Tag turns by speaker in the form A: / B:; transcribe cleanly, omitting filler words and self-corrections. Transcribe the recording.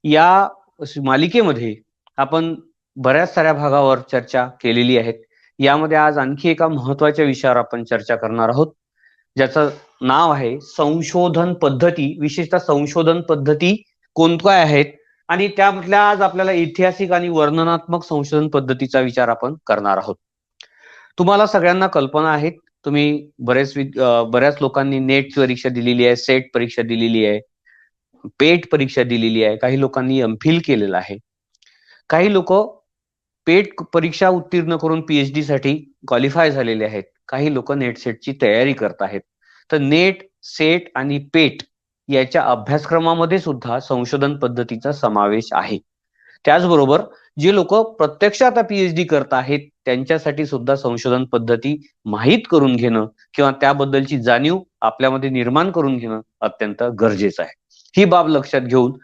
A: या मालिकेमध्ये आपण बऱ्याच साऱ्या भागावर चर्चा केलेली आहे. यामध्ये आज आणखी एका महत्त्वाच्या विषयावर आपण चर्चा करणार आहोत, ज्याचं नाव आहे संशोधन पद्धती. विशेषतः संशोधन पद्धती कोणत्या आहेत आणि त्यामधल्या आज आपल्याला ऐतिहासिक आणि वर्णनात्मक संशोधन पद्धतीचा विचार आपण करणार आहोत. तुम्हाला सगळ्यांना कल्पना आहे, तुम्ही बऱ्याच लोकांनी नेट परीक्षा दिलेली आहे, सेट परीक्षा दिलेली आहे, पेट परीक्षा दिलेली आहे, काही लोकांनी एमफिल केलेलं आहे. काही लोक पेट परीक्षा उत्तीर्ण करून पीएचडी साठी क्वालिफाय झालेले आहेत. काही लोक नेट सेटची तयारी करत आहेत. तर नेट, सेट आणि पेट याच्या अभ्यासक्रमामध्ये सुद्धा संशोधन पद्धतीचा समावेश आहे. त्याचबरोबर जे लोक प्रत्यक्षात पीएचडी करत आहेत त्यांच्यासाठी सुद्धा संशोधन पद्धती माहीत करून घेणं किंवा त्याबद्दलची जाणीव आपल्यामध्ये निर्माण करून घेणं अत्यंत गरजेचं आहे. ही बाब लक्षात घेऊन